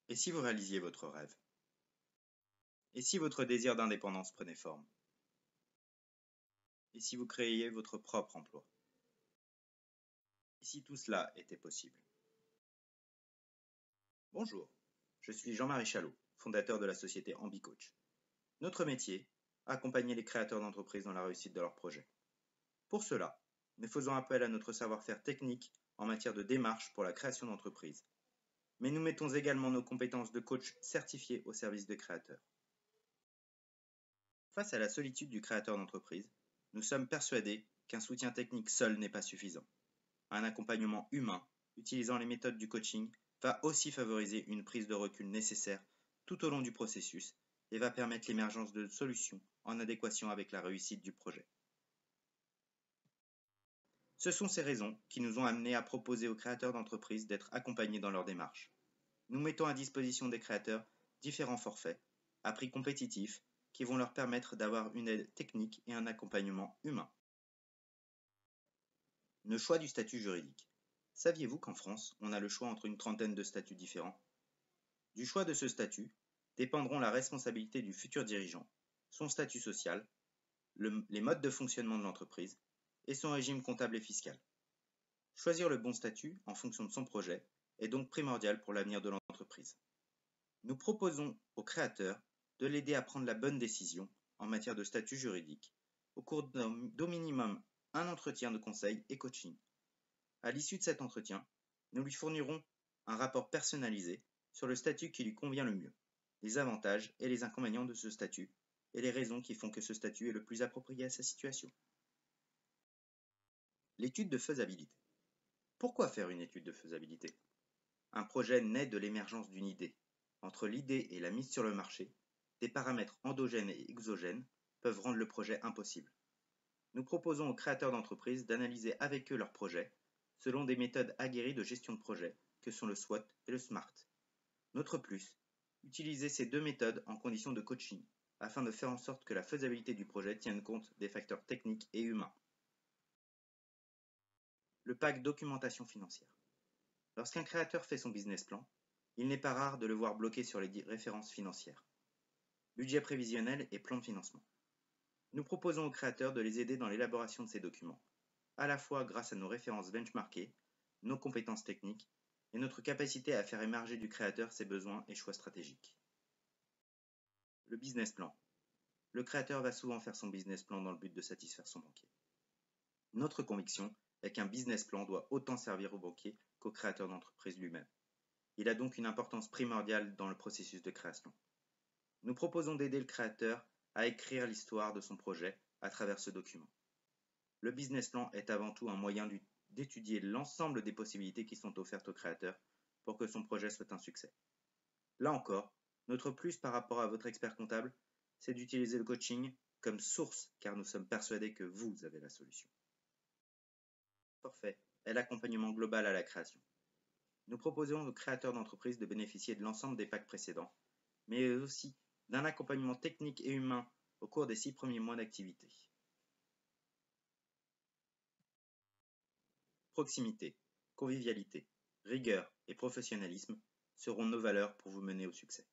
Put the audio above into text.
Et si vous réalisiez votre rêve? Et si votre désir d'indépendance prenait forme? Et si vous créiez votre propre emploi? Et si tout cela était possible? Bonjour, je suis Jean-Marie Chalot, fondateur de la société AmbiCoach. Notre métier, accompagner les créateurs d'entreprises dans la réussite de leurs projets. Pour cela, nous faisons appel à notre savoir-faire technique en matière de démarche pour la création d'entreprises. Mais nous mettons également nos compétences de coach certifiés au service des créateurs. Face à la solitude du créateur d'entreprise, nous sommes persuadés qu'un soutien technique seul n'est pas suffisant. Un accompagnement humain, utilisant les méthodes du coaching, va aussi favoriser une prise de recul nécessaire tout au long du processus et va permettre l'émergence de solutions en adéquation avec la réussite du projet. Ce sont ces raisons qui nous ont amenés à proposer aux créateurs d'entreprises d'être accompagnés dans leur démarche. Nous mettons à disposition des créateurs différents forfaits, à prix compétitifs, qui vont leur permettre d'avoir une aide technique et un accompagnement humain. Le choix du statut juridique. Saviez-vous qu'en France, on a le choix entre une trentaine de statuts différents? Du choix de ce statut dépendront la responsabilité du futur dirigeant, son statut social, les modes de fonctionnement de l'entreprise et son régime comptable et fiscal. Choisir le bon statut en fonction de son projet est donc primordial pour l'avenir de l'entreprise. Nous proposons au créateur de l'aider à prendre la bonne décision en matière de statut juridique au cours d'au minimum un entretien de conseil et coaching. À l'issue de cet entretien, nous lui fournirons un rapport personnalisé sur le statut qui lui convient le mieux, les avantages et les inconvénients de ce statut et les raisons qui font que ce statut est le plus approprié à sa situation. L'étude de faisabilité. Pourquoi faire une étude de faisabilité? Un projet naît de l'émergence d'une idée. Entre l'idée et la mise sur le marché, des paramètres endogènes et exogènes peuvent rendre le projet impossible. Nous proposons aux créateurs d'entreprises d'analyser avec eux leur projet selon des méthodes aguerries de gestion de projet que sont le SWOT et le SMART. Notre plus, utiliser ces deux méthodes en conditions de coaching afin de faire en sorte que la faisabilité du projet tienne compte des facteurs techniques et humains. Le pack documentation financière. Lorsqu'un créateur fait son business plan, il n'est pas rare de le voir bloqué sur les références financières. Budget prévisionnel et plan de financement. Nous proposons aux créateurs de les aider dans l'élaboration de ces documents, à la fois grâce à nos références benchmarkées, nos compétences techniques et notre capacité à faire émerger du créateur ses besoins et choix stratégiques. Le business plan. Le créateur va souvent faire son business plan dans le but de satisfaire son banquier. Notre conviction est qu'un business plan doit autant servir au banquier qu'au créateur d'entreprise lui-même. Il a donc une importance primordiale dans le processus de création. Nous proposons d'aider le créateur à écrire l'histoire de son projet à travers ce document. Le business plan est avant tout un moyen d'étudier l'ensemble des possibilités qui sont offertes au créateur pour que son projet soit un succès. Là encore, notre plus par rapport à votre expert comptable, c'est d'utiliser le coaching comme source car nous sommes persuadés que vous avez la solution. Forfait est l'accompagnement global à la création. Nous proposons aux créateurs d'entreprises de bénéficier de l'ensemble des packs précédents, mais aussi d'un accompagnement technique et humain au cours des 6 premiers mois d'activité. Proximité, convivialité, rigueur et professionnalisme seront nos valeurs pour vous mener au succès.